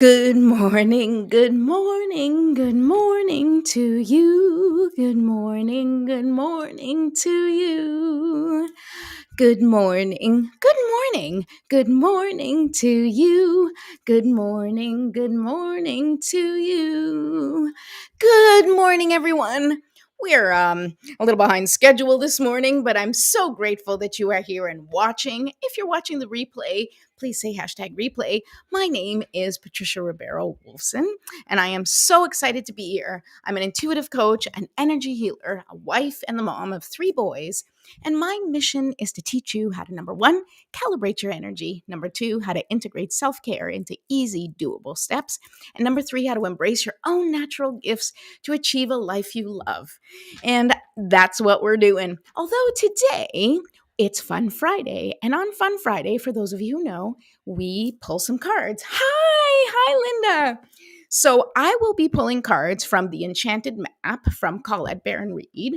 Good morning, good morning, good morning to you. Good morning to you. Good morning, good morning to you. Good morning to you. Good morning, everyone. We're a little behind schedule this morning, but I'm so grateful that you are here and watching. If you're watching the replay, please say hashtag replay. My name is Patricia Ribeiro Wolfson, and I am so excited to be here. I'm an intuitive coach, an energy healer, a wife, and the mom of three boys. And my mission is to teach you how to number one, calibrate your energy, number two, how to integrate self care into easy, doable steps, and number three, how to embrace your own natural gifts to achieve a life you love. And that's what we're doing. Although today, it's Fun Friday. And on Fun Friday, for those of you who know, we pull some cards. Hi, Linda. So I will be pulling cards from the Enchanted Map from Colette Baron Reed,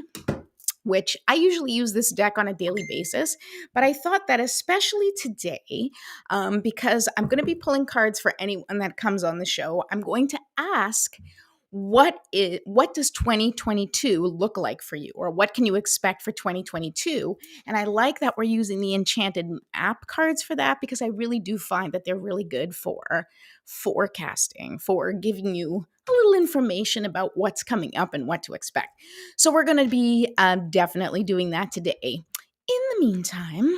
which I usually use this deck on a daily basis. But I thought that especially today, because I'm going to be pulling cards for anyone that comes on the show, I'm going to ask what does 2022 look like for you, or what can you expect for 2022? And I like that we're using the Enchanted Map cards for that, because I really do find that they're really good for forecasting, for giving you a little information about what's coming up and what to expect. So we're going to be definitely doing that today. In the meantime,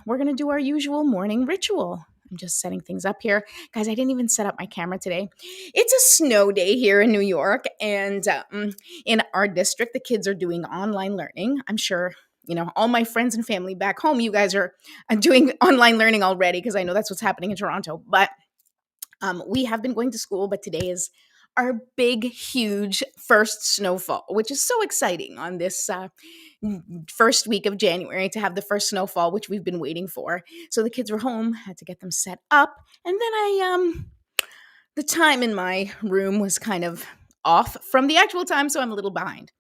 we're going to do our usual morning ritual. I'm just setting things up here. Guys, I didn't even set up my camera today. It's a snow day here in New York, and in our district, the kids are doing online learning. I'm sure, all my friends and family back home, you guys are doing online learning already, because I know that's what's happening in Toronto. But we have been going to school, but today is our big, huge first snowfall, which is so exciting on this first week of January to have the first snowfall, which we've been waiting for. So the kids were home, had to get them set up, and then the time in my room was kind of off from the actual time, so I'm a little behind.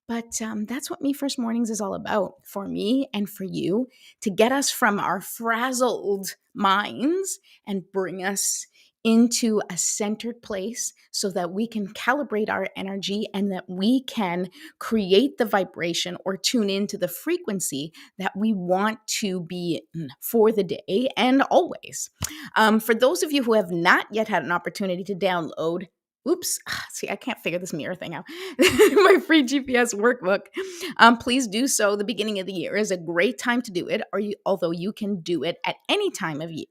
But that's what Me First Mornings is all about for me and for you, to get us from our frazzled minds and bring us into a centered place so that we can calibrate our energy and that we can create the vibration or tune into the frequency that we want to be in for the day and always. For those of you who have not yet had an opportunity to download, oops, see, I can't figure this mirror thing out. My free GPS workbook. Please do so. The beginning of the year is a great time to do it, although you can do it at any time of year.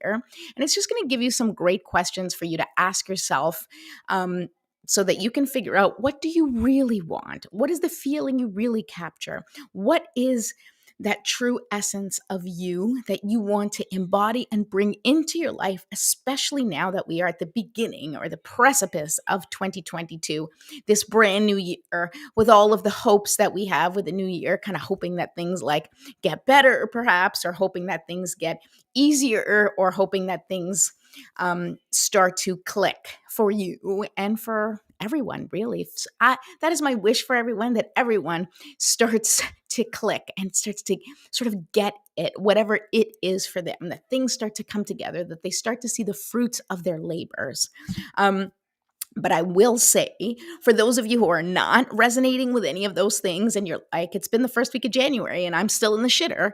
And it's just going to give you some great questions for you to ask yourself. So that you can figure out, what do you really want? What is the feeling you really capture? What is that true essence of you that you want to embody and bring into your life, especially now that we are at the beginning or the precipice of 2022, this brand new year, with all of the hopes that we have with the new year, kind of hoping that things like get better perhaps, or hoping that things get easier, or hoping that things start to click for you and for everyone, really. That is my wish for everyone, that everyone starts to click and starts to sort of get it, whatever it is for them, that things start to come together, that they start to see the fruits of their labors. But I will say, for those of you who are not resonating with any of those things, and you're like, it's been the first week of January and I'm still in the shitter,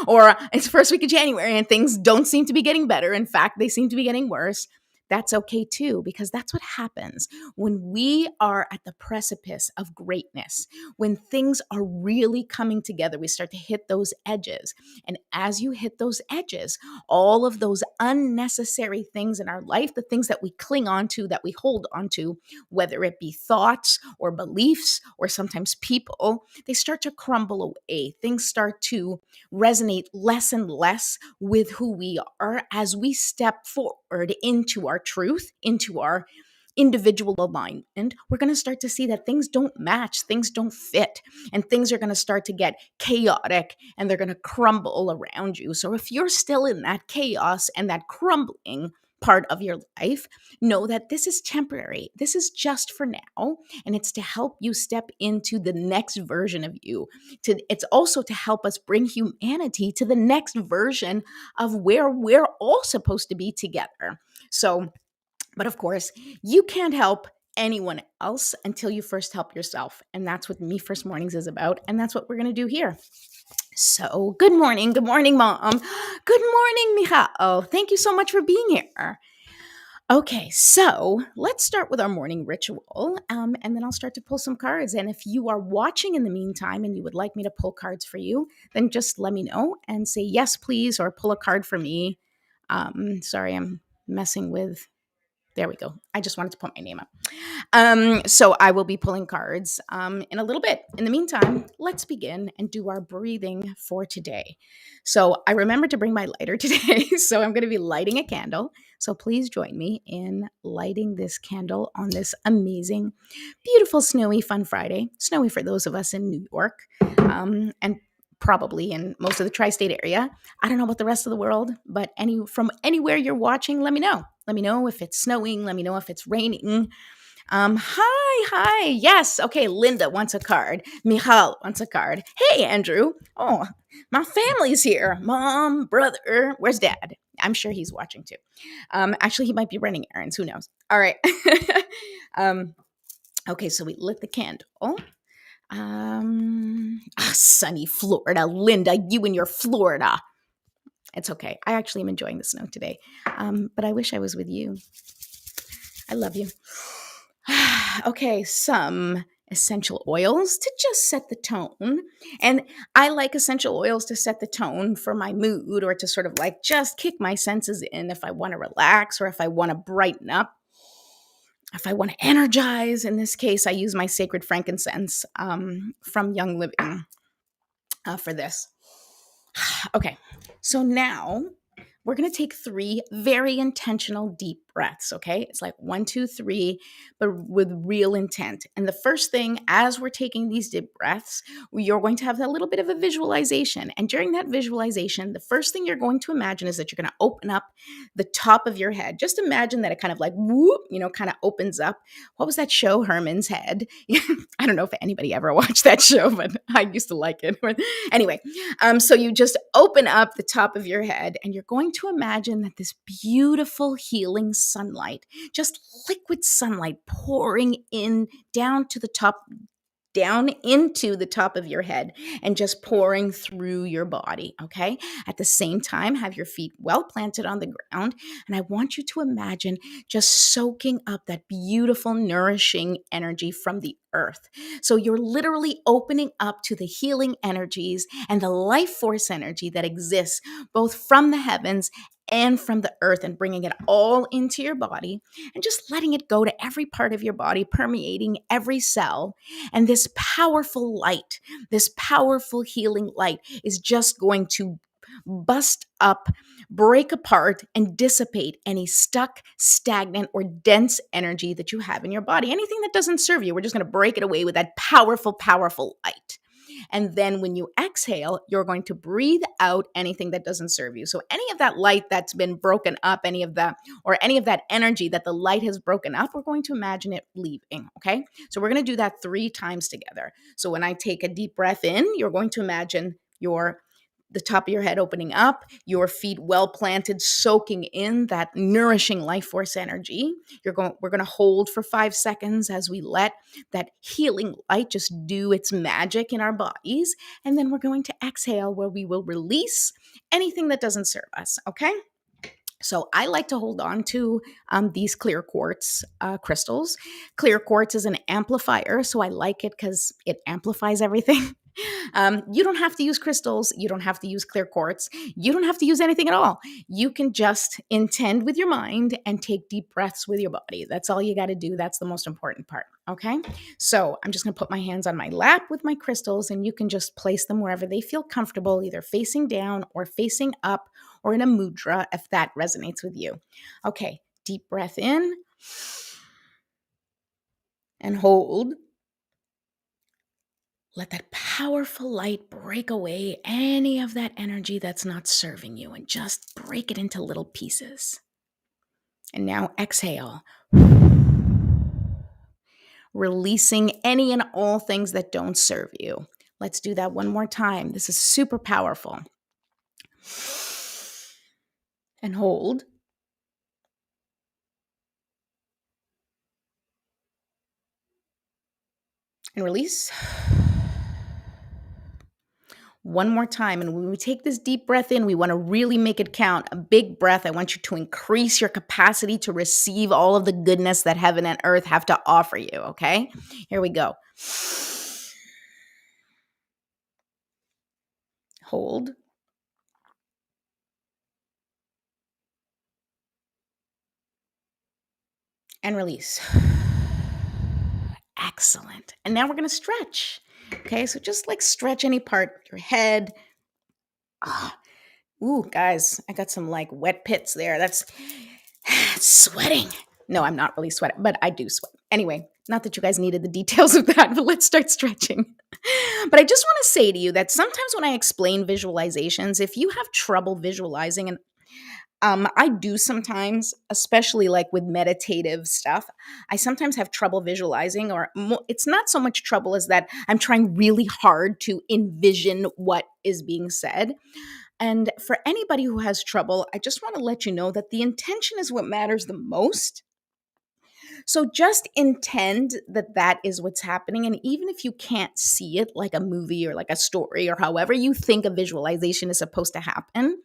or it's the first week of January and things don't seem to be getting better. In fact, they seem to be getting worse. That's okay too, because that's what happens when we are at the precipice of greatness. When things are really coming together, we start to hit those edges. And as you hit those edges, all of those unnecessary things in our life, the things that we cling on to, that we hold on to, whether it be thoughts or beliefs or sometimes people, they start to crumble away. Things start to resonate less and less with who we are as we step forward into our truth, into our individual alignment. We're going to start to see that things don't match, things don't fit, and things are going to start to get chaotic and they're going to crumble around you. So if you're still in that chaos and that crumbling part of your life, know that this is temporary. This is just for now, and it's to help you step into the next version of you. It's also to help us bring humanity to the next version of where we're all supposed to be together. So But of course, you can't help anyone else until you first help yourself. And that's what Me First Mornings is about. And that's what we're going to do here. So, good morning. Good morning, Mom. Good morning, Mija. Oh, thank you so much for being here. Okay, so let's start with our morning ritual, and then I'll start to pull some cards. And if you are watching in the meantime and you would like me to pull cards for you, then just let me know and say yes, please, or pull a card for me. Sorry, I'm messing with. There we go. I just wanted to put my name up. So I will be pulling cards in a little bit. In the meantime, let's begin and do our breathing for today. So I remembered to bring my lighter today. So I'm going to be lighting a candle. So please join me in lighting this candle on this amazing, beautiful, snowy, fun Friday. Snowy for those of us in New York, and probably in most of the tri-state area. I don't know about the rest of the world, but from anywhere you're watching, let me know. Let me know if it's snowing. Let me know if it's raining. Hi. Yes. Okay. Linda wants a card. Michal wants a card. Hey, Andrew. Oh, my family's here. Mom, brother. Where's Dad? I'm sure he's watching too. Actually, he might be running errands. Who knows? All right. Okay. So we lit the candle. Sunny Florida. Linda, you and your Florida. It's okay. I actually am enjoying the snow today. But I wish I was with you. I love you. Okay, some essential oils to just set the tone. And I like essential oils to set the tone for my mood or to sort of like just kick my senses in if I want to relax or if I want to brighten up. If I want to energize, in this case, I use my sacred frankincense from Young Living for this. Okay, so now we're going to take 3 very intentional deep breaths, okay? It's like 1, 2, 3, but with real intent. And the first thing, as we're taking these deep breaths, you're going to have a little bit of a visualization. And during that visualization, the first thing you're going to imagine is that you're going to open up the top of your head. Just imagine that it kind of like, whoop, kind of opens up. What was that show, Herman's Head? I don't know if anybody ever watched that show, but I used to like it. Anyway, so you just open up the top of your head and you're going to imagine that this beautiful healing sunlight, just liquid sunlight pouring in down to the top, down into the top of your head and just pouring through your body, okay? At the same time, have your feet well planted on the ground. And I want you to imagine just soaking up that beautiful, nourishing energy from the earth. So you're literally opening up to the healing energies and the life force energy that exists both from the heavens and from the earth and bringing it all into your body and just letting it go to every part of your body, permeating every cell. And this powerful light, this powerful healing light is just going to bust up, break apart, and dissipate any stuck, stagnant, or dense energy that you have in your body. Anything that doesn't serve you, we're just going to break it away with that powerful, powerful light. And then when you exhale, you're going to breathe out anything that doesn't serve you. So any of that light that's been broken up, any of that energy that the light has broken up, we're going to imagine it leaving, okay? So we're going to do that 3 times together. So when I take a deep breath in, you're going to imagine the top of your head opening up, your feet well planted, soaking in that nourishing life force energy. We're going to hold for 5 seconds as we let that healing light just do its magic in our bodies. And then we're going to exhale where we will release anything that doesn't serve us, okay? So I like to hold on to these clear quartz crystals. Clear quartz is an amplifier, so I like it because it amplifies everything. You don't have to use crystals. You don't have to use clear quartz. You don't have to use anything at all. You can just intend with your mind and take deep breaths with your body. That's all you got to do. That's the most important part. Okay. So I'm just going to put my hands on my lap with my crystals, and you can just place them wherever they feel comfortable, either facing down or facing up or in a mudra if that resonates with you. Okay. Deep breath in and hold. Let that powerful light break away any of that energy that's not serving you and just break it into little pieces. And now exhale, releasing any and all things that don't serve you. Let's do that one more time. This is super powerful. And hold. and release. One more time. And when we take this deep breath in, we want to really make it count. A big breath. I want you to increase your capacity to receive all of the goodness that heaven and earth have to offer you. Okay? Here we go. Hold. And release. Excellent. And now we're going to stretch. Okay? So just like stretch any part of your head. Ah. Ooh, guys, I got some like wet pits there. That's sweating. No, I'm not really sweating, but I do sweat. Anyway, not that you guys needed the details of that, but let's start stretching. But I just want to say to you that sometimes when I explain visualizations, if you have trouble visualizing, and I do sometimes, especially like with meditative stuff, I sometimes have trouble visualizing, or it's not so much trouble as that I'm trying really hard to envision what is being said. And for anybody who has trouble, I just want to let you know that the intention is what matters the most. So just intend that that is what's happening. And even if you can't see it like a movie or like a story or however you think a visualization is supposed to happen,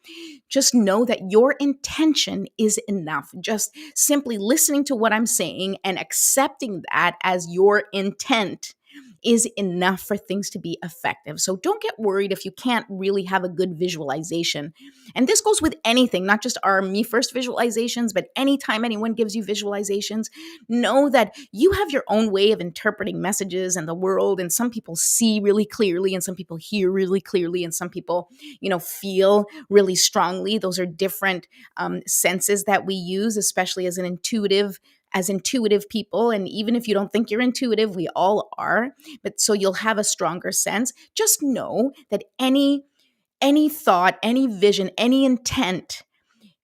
just know that your intention is enough. Just simply listening to what I'm saying and accepting that as your intent is enough for things to be effective. So don't get worried if you can't really have a good visualization. And this goes with anything, not just our Me First visualizations, but anytime anyone gives you visualizations, know that you have your own way of interpreting messages and the world. And some people see really clearly, and some people hear really clearly, and some people, feel really strongly. Those are different senses that we use, especially as intuitive people. And even if you don't think you're intuitive, we all are. But so you'll have a stronger sense. Just know that any thought, any vision, any intent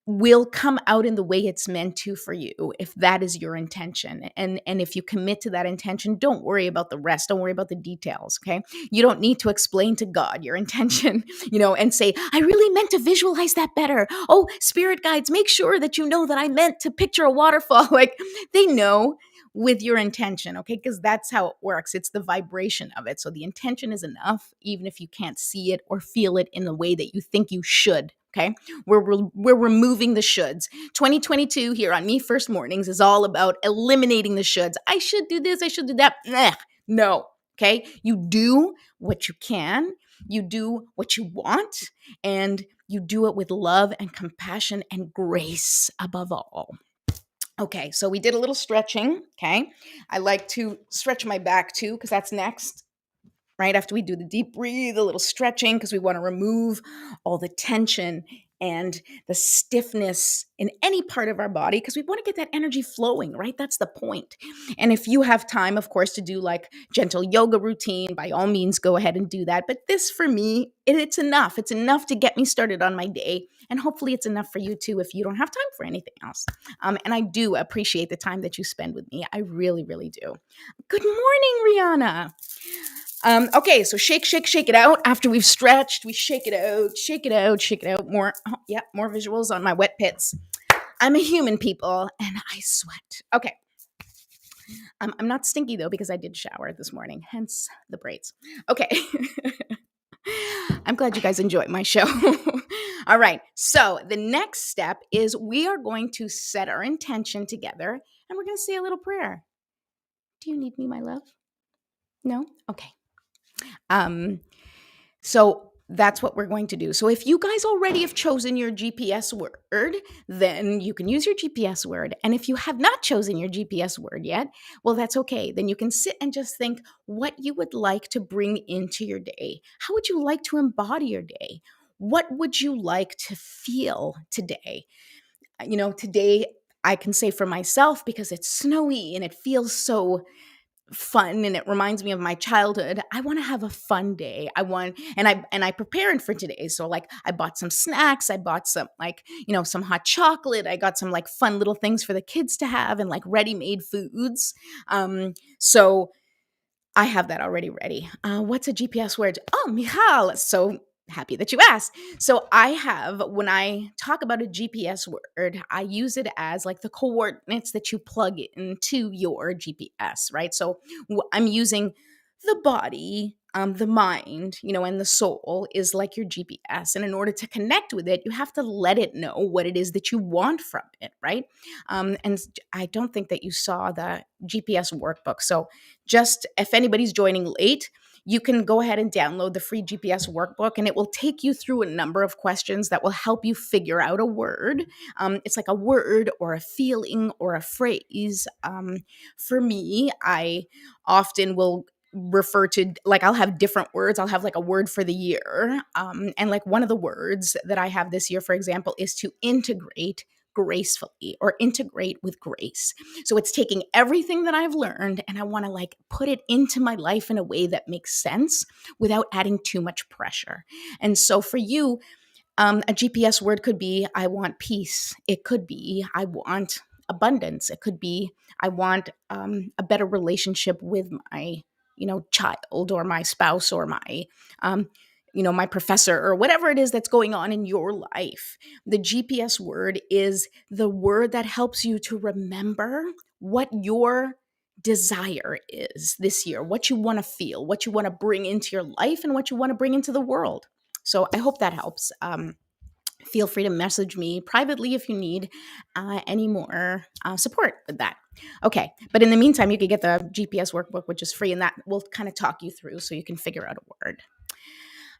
will come out in the way it's meant to for you, if that is your intention. And if you commit to that intention, don't worry about the rest. Don't worry about the details. Okay. You don't need to explain to God your intention, and say, I really meant to visualize that better. Oh, spirit guides, make sure that you know that I meant to picture a waterfall. Like, they know with your intention. Okay. Because that's how it works. It's the vibration of it. So the intention is enough, even if you can't see it or feel it in the way that you think you should. Okay. We're removing the shoulds. 2022 here on Me First Mornings is all about eliminating the shoulds. I should do this. I should do that. No. Okay. You do what you can. You do what you want. And you do it with love and compassion and grace above all. Okay. So we did a little stretching. Okay. I like to stretch my back too, because that's next. Right after we do the deep breathe, a little stretching, because we want to remove all the tension and the stiffness in any part of our body, because we want to get that energy flowing, right? That's the point. And if you have time, of course, to do like gentle yoga routine, by all means, go ahead and do that. But this, for me, it's enough. It's enough to get me started on my day. And hopefully it's enough for you too if you don't have time for anything else. And I do appreciate the time that you spend with me. I really, really do. Good morning, Rihanna. Okay, so shake, shake, shake it out. After we've stretched, we shake it out, shake it out, shake it out. More, more visuals on my wet pits. I'm a human, people, and I sweat. Okay. I'm not stinky, though, because I did shower this morning, hence the braids. Okay. I'm glad you guys enjoyed my show. All right, so the next step is we are going to set our intention together, and we're going to say a little prayer. Do you need me, my love? No? Okay. So that's what we're going to do. So if you guys already have chosen your GPS word, then you can use your GPS word. And if you have not chosen your GPS word yet, well, that's okay. Then you can sit and just think what you would like to bring into your day. How would you like to embody your day? What would you like to feel today? Today I can say for myself, because it's snowy and it feels so fun and it reminds me of my childhood, I want to have a fun day. I prepared for today. So like I bought some snacks, I bought some some hot chocolate, I got some like fun little things for the kids to have and like ready-made foods. So I have that already ready. What's a GPS word? Oh, Michal. So happy that you asked. So when I talk about a GPS word, I use it as like the coordinates that you plug into your GPS, right? So I'm using the body, the mind, and the soul is like your GPS. And in order to connect with it, you have to let it know what it is that you want from it, right? I don't think that you saw the GPS workbook. So just if anybody's joining late, you can go ahead and download the free GPS workbook, and it will take you through a number of questions that will help you figure out a word. It's like a word or a feeling or a phrase. For me, I often will refer to, like, I'll have different words. I'll have like a word for the year. And like one of the words that I have this year, for example, is to integrate gracefully or integrate with grace. So it's taking everything that I've learned and I want to like put it into my life in a way that makes sense without adding too much pressure. And so for you, a GPS word could be, I want peace. It could be, I want abundance. It could be, I want a better relationship with my, child or my spouse or um, my professor or whatever it is that's going on in your life. The GPS word is the word that helps you to remember what your desire is this year, what you want to feel, what you want to bring into your life, and what you want to bring into the world. So I hope that helps. Feel free to message me privately if you need any more support with that. Okay, but in the meantime, you could get the GPS workbook, which is free, and that will kind of talk you through so you can figure out a word.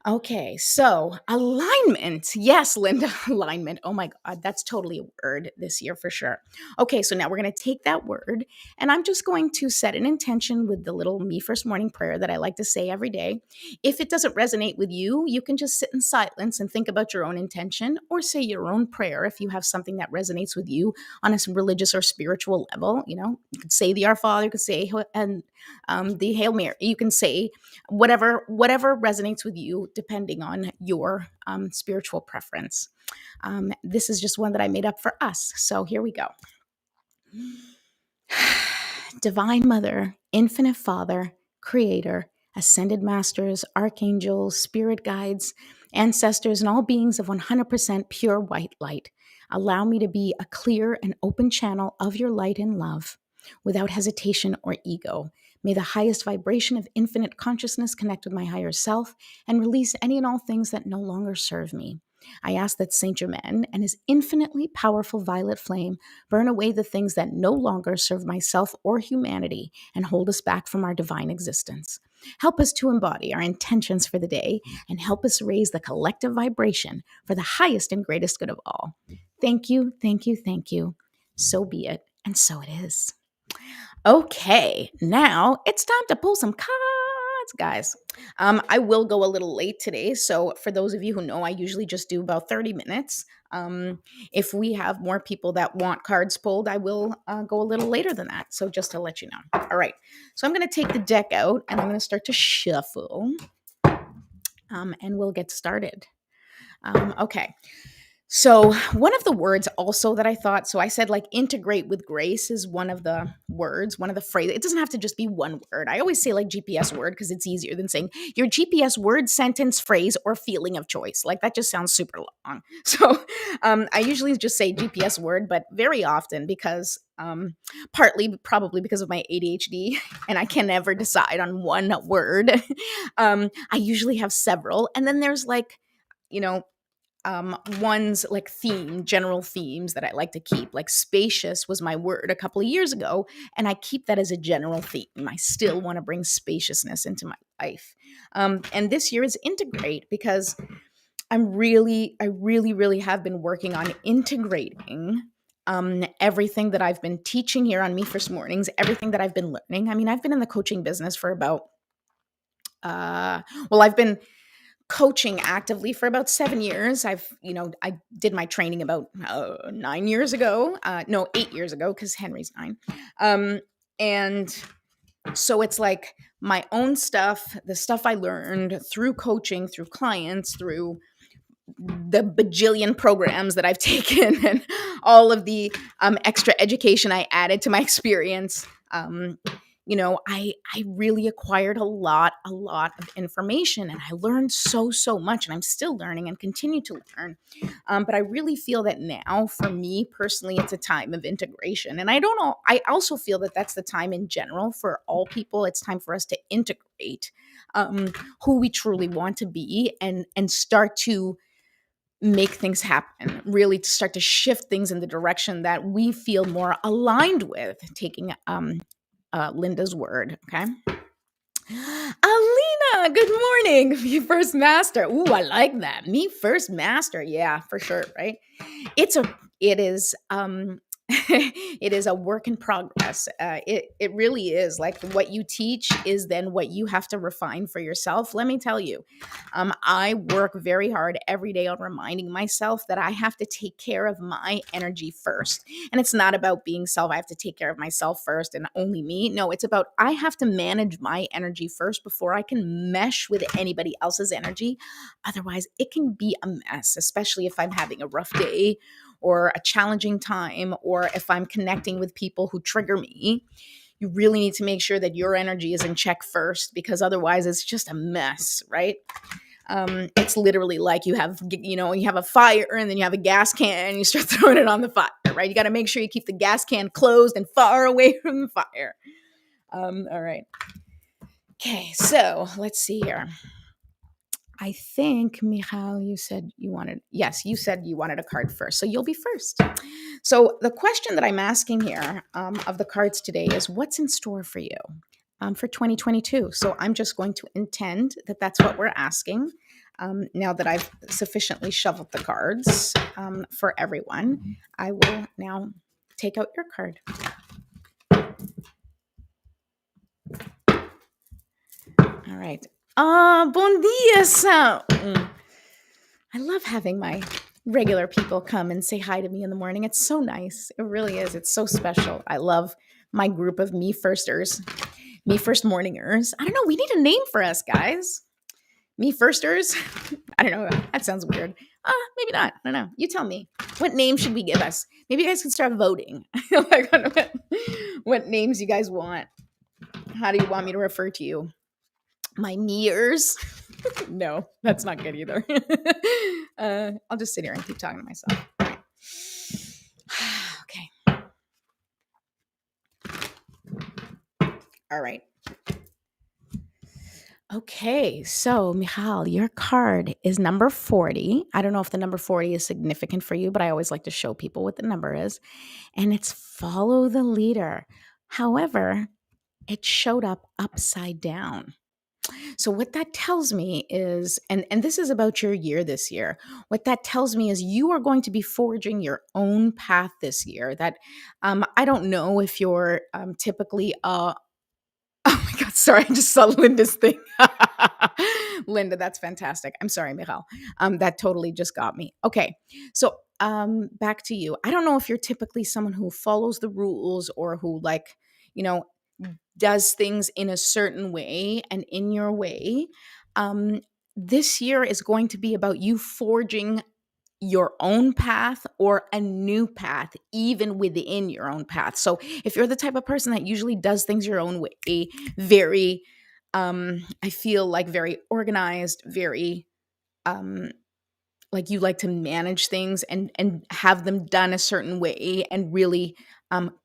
Okay, so alignment. Yes, Linda, alignment. Oh my God, that's totally a word this year for sure. Okay, so now we're going to take that word and I'm just going to set an intention with the little Me First Morning prayer that I like to say every day. If it doesn't resonate with you, you can just sit in silence and think about your own intention or say your own prayer if you have something that resonates with you on a religious or spiritual level. You could say the Our Father, you could say and the Hail Mary, you can say whatever resonates with you depending on your spiritual preference. This is just one that I made up for us, so here we go. Divine Mother, Infinite Father, Creator, Ascended Masters, Archangels, Spirit Guides, Ancestors, and all beings of 100% pure white light, allow me to be a clear and open channel of your light and love without hesitation or ego. May the highest vibration of infinite consciousness connect with my higher self and release any and all things that no longer serve me. I ask that Saint Germain and his infinitely powerful violet flame burn away the things that no longer serve myself or humanity and hold us back from our divine existence. Help us to embody our intentions for the day and help us raise the collective vibration for the highest and greatest good of all. Thank you, thank you, thank you. So be it, and so it is. Okay, now it's time to pull some cards, guys. I will go a little late today, so for those of you who know, I usually just do about 30 minutes. If we have more people that want cards pulled, I will go a little later than that, so just to let you know. All right, so I'm going to take the deck out, and I'm going to start to shuffle, and we'll get started. Okay. So one of the words also that I thought, so I said like integrate with grace is one of the words, one of the phrases. It doesn't have to just be one word. I always say like GPS word because it's easier than saying your GPS word, sentence, phrase, or feeling of choice. Like that just sounds super long. So I usually just say GPS word, but very often because partly probably because of my ADHD and I can never decide on one word. I usually have several. And then there's like, one's like general themes that I like to keep. Like spacious was my word a couple of years ago, and I keep that as a general theme. I still want to bring spaciousness into my life. And this year is integrate because I really have been working on integrating everything that I've been teaching here on Me First Mornings, everything that I've been learning. I mean, I've been in the coaching business for about, I've been coaching actively for about 7 years. I did my training about 9 years ago. No, 8 years ago, because Henry's 9. And so it's like my own stuff, the stuff I learned through coaching, through clients, through the bajillion programs that I've taken and all of the extra education I added to my experience. I really acquired a lot of information and I learned so much, and I'm still learning and continue to learn. But I really feel that now for me personally, it's a time of integration. And I don't know, I also feel that that's the time in general for all people. It's time for us to integrate. celebrate who we truly want to be, and start to make things happen, really to start to shift things in the direction that we feel more aligned with, taking Linda's word. Okay. Alina, good morning. Me first master. Ooh, I like that. Me first master. Yeah, for sure. Right. It is it is a work in progress. It really is, like, what you teach is then what you have to refine for yourself. Let me tell you, I work very hard every day on reminding myself that I have to take care of my energy first. And it's not about being self, I have to take care of myself first and only me. No, it's about I have to manage my energy first before I can mesh with anybody else's energy. Otherwise, it can be a mess, especially if I'm having a rough day or a challenging time, or if I'm connecting with people who trigger me. You really need to make sure that your energy is in check first, because otherwise it's just a mess, right? It's literally like you have a fire and then you have a gas can and you start throwing it on the fire, right? You got to make sure you keep the gas can closed and far away from the fire. All right. Okay, so let's see here. I think, Michal, you said you wanted a card first. So you'll be first. So the question that I'm asking here of the cards today is, what's in store for you for 2022? So I'm just going to intend that that's what we're asking. Now that I've sufficiently shuffled the cards for everyone, I will now take out your card. All right. Bon dia, Sam. I love having my regular people come and say hi to me in the morning. It's so nice. It really is. It's so special. I love my group of me first morningers. I don't know. We need a name for us, guys. Me firsters. I don't know. That sounds weird. Maybe not. I don't know. You tell me. What name should we give us? Maybe you guys can start voting. Like, what names you guys want. How do you want me to refer to you? My meers? No, that's not good either. I'll just sit here and keep talking to myself. All right. Okay. All right. Okay, so Michal, your card is number 40. I don't know if the number 40 is significant for you, but I always like to show people what the number is. And it's follow the leader. However, it showed up upside down. So what that tells me is, and this is about your year this year, what that tells me is you are going to be forging your own path this year. That I don't know if you're typically oh my God, sorry, I just saw Linda's thing. Linda, that's fantastic. I'm sorry, Michal. That totally just got me. Okay, so back to you. I don't know if you're typically someone who follows the rules or who, like, you know, does things in a certain way and in your way. This year is going to be about you forging your own path or a new path, even within your own path. So if you're the type of person that usually does things your own way, very, I feel like very organized, very, like you like to manage things and have them done a certain way and really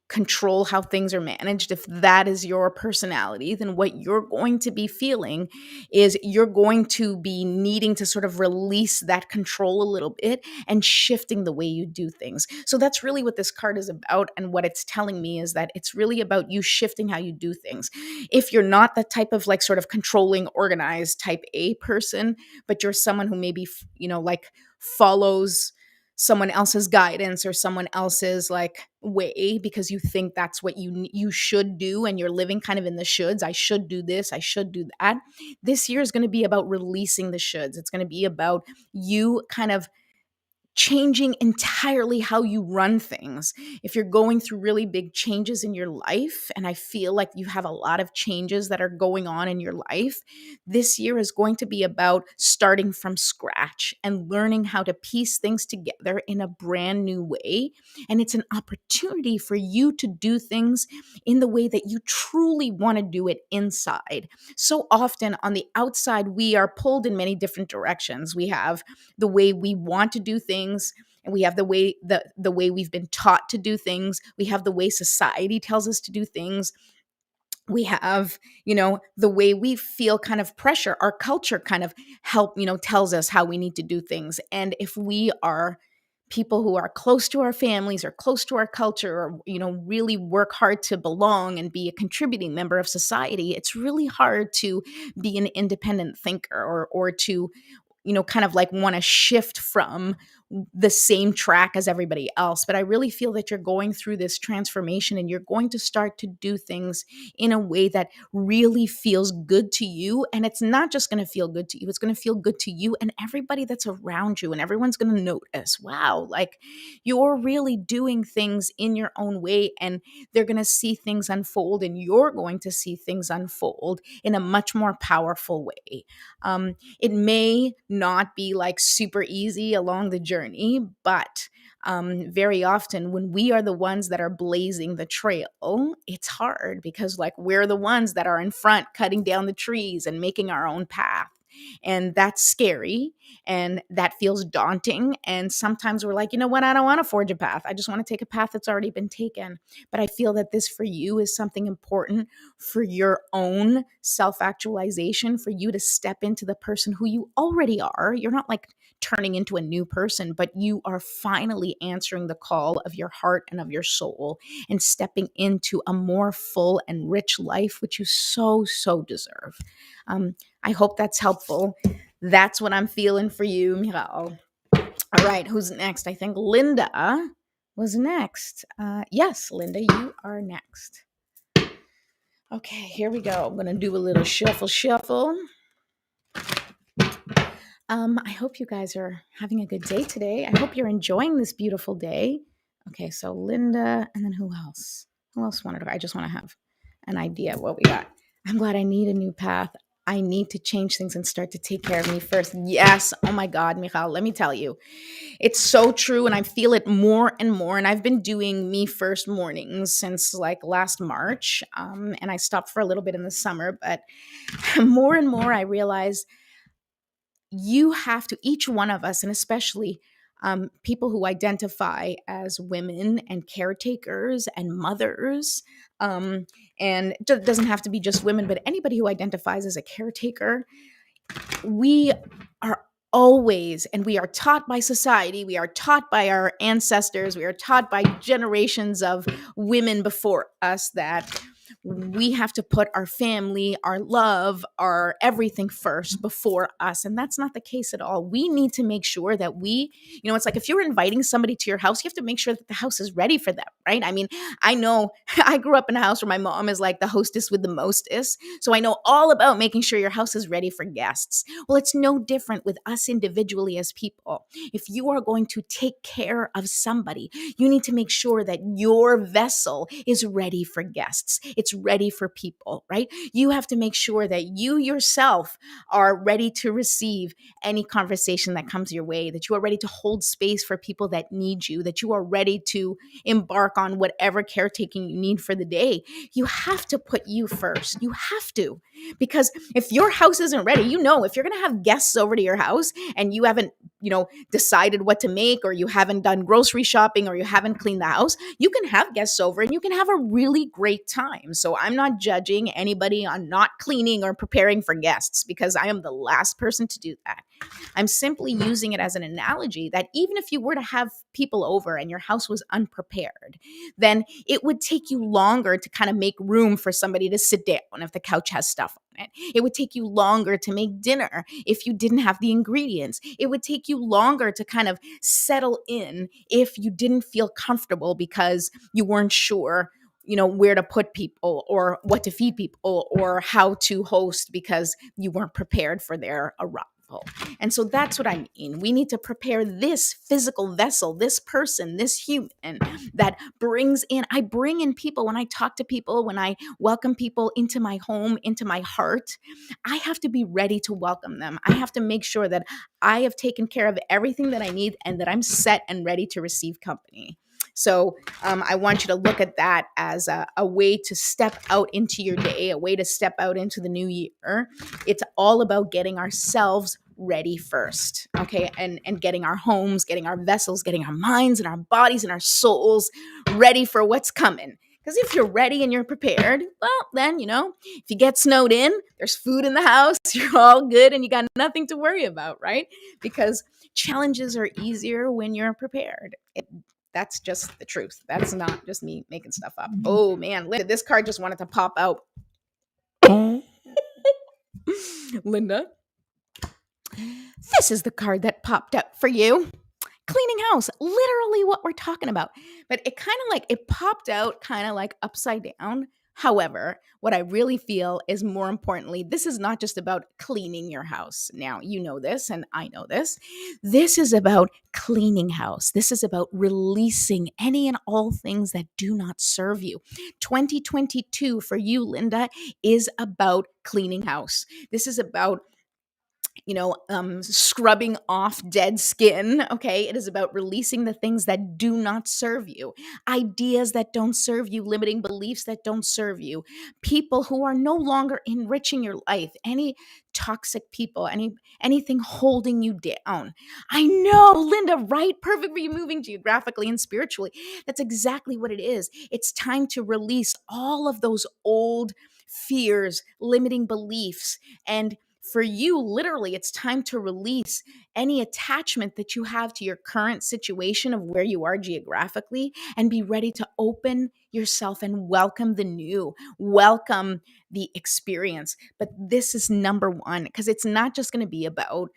control how things are managed. If that is your personality, then what you're going to be feeling is you're going to be needing to sort of release that control a little bit and shifting the way you do things. So that's really what this card is about. And what it's telling me is that it's really about you shifting how you do things. If you're not the type of, like, sort of controlling, organized type A person, but you're someone who maybe, like, follows someone else's guidance or someone else's, like, way because you think that's what you should do, and you're living kind of in the shoulds. I should do this, I should do that. This year is going to be about releasing the shoulds. It's going to be about you kind of changing entirely how you run things. If you're going through really big changes in your life, and I feel like you have a lot of changes that are going on in your life, this year is going to be about starting from scratch and learning how to piece things together in a brand new way. And it's an opportunity for you to do things in the way that you truly want to do it inside. So often on the outside, we are pulled in many different directions. We have the way we want to do things, and we have the way we've been taught to do things. We have the way society tells us to do things. We have, the way we feel kind of pressure. Our culture kind of tells us how we need to do things. And if we are people who are close to our families or close to our culture, or, really work hard to belong and be a contributing member of society, it's really hard to be an independent thinker, or to kind of like want to shift from the same track as everybody else. But I really feel that you're going through this transformation, and you're going to start to do things in a way that really feels good to you. And it's not just going to feel good to you, it's going to feel good to you and everybody that's around you. And everyone's going to notice, wow, like you're really doing things in your own way. And they're going to see things unfold, and you're going to see things unfold in a much more powerful way. It may not be like super easy along the journey, but very often when we are the ones that are blazing the trail, it's hard because like we're the ones that are in front cutting down the trees and making our own path. And that's scary, and that feels daunting. And sometimes we're like, you know what? I don't want to forge a path. I just want to take a path that's already been taken. But I feel that this for you is something important for your own self-actualization, for you to step into the person who you already are. You're not like turning into a new person, but you are finally answering the call of your heart and of your soul, and stepping into a more full and rich life, which you so, so deserve. I hope that's helpful. That's what I'm feeling for you, Miral. All right, who's next? I think Linda was next. Yes, Linda, you are next. Okay, here we go. I'm going to do a little shuffle. I hope you guys are having a good day today. I hope you're enjoying this beautiful day. Okay, so Linda, and then who else? Who else wanted to? I just want to have an idea of what we got. I'm glad I need a new path. I need to change things and start to take care of me first. Yes. Oh my God, Michal, let me tell you. It's so true, and I feel it more and more. And I've been doing me first mornings since like last March, and I stopped for a little bit in the summer. But more and more, I realize you have to, each one of us, and especially people who identify as women and caretakers and mothers, and it doesn't have to be just women, but anybody who identifies as a caretaker, we are always, and we are taught by society, we are taught by our ancestors, we are taught by generations of women before us that we have to put our family, our love, our everything first before us. And that's not the case at all. We need to make sure that it's like if you're inviting somebody to your house, you have to make sure that the house is ready for them, right? I mean, I know I grew up in a house where my mom is like the hostess with the mostest. So I know all about making sure your house is ready for guests. Well, it's no different with us individually as people. If you are going to take care of somebody, you need to make sure that your vessel is ready for guests. It's ready for people, right? You have to make sure that you yourself are ready to receive any conversation that comes your way, that you are ready to hold space for people that need you, that you are ready to embark on whatever caretaking you need for the day. You have to put you first. You have to. Because if your house isn't ready, if you're going to have guests over to your house and you haven't, decided what to make, or you haven't done grocery shopping, or you haven't cleaned the house, you can have guests over and you can have a really great time. So I'm not judging anybody on not cleaning or preparing for guests, because I am the last person to do that. I'm simply using it as an analogy that even if you were to have people over and your house was unprepared, then it would take you longer to kind of make room for somebody to sit down if the couch has stuff on it. It would take you longer to make dinner if you didn't have the ingredients. It would take you longer to kind of settle in if you didn't feel comfortable because you weren't sure where to put people or what to feed people or how to host because you weren't prepared for their arrival. And so that's what I mean. We need to prepare this physical vessel, this person, this human that I bring in people when I talk to people, when I welcome people into my home, into my heart. I have to be ready to welcome them. I have to make sure that I have taken care of everything that I need and that I'm set and ready to receive company. So I want you to look at that as a way to step out into your day, a way to step out into the new year. It's all about getting ourselves ready first, okay? And getting our homes, getting our vessels, getting our minds and our bodies and our souls ready for what's coming. Because if you're ready and you're prepared, well, then, if you get snowed in, there's food in the house, you're all good and you got nothing to worry about, right? Because challenges are easier when you're prepared. That's just the truth. That's not just me making stuff up. Oh man, Linda, this card just wanted to pop out. Linda, this is the card that popped up for you. Cleaning house, literally what we're talking about. But it kind of like, it popped out kind of like upside down. However, what I really feel is, more importantly, this is not just about cleaning your house. Now, you know this and I know this. This is about cleaning house. This is about releasing any and all things that do not serve you. 2022 for you, Linda, is about cleaning house. This is about scrubbing off dead skin. Okay. It is about releasing the things that do not serve you, ideas that don't serve you, limiting beliefs that don't serve you, people who are no longer enriching your life, any toxic people, anything holding you down. I know, Linda, right? Perfect for you moving geographically and spiritually. That's exactly what it is. It's time to release all of those old fears, limiting beliefs, and for you, literally, it's time to release any attachment that you have to your current situation of where you are geographically, and be ready to open yourself and welcome the new, welcome the experience. But this is number one, because it's not just going to be about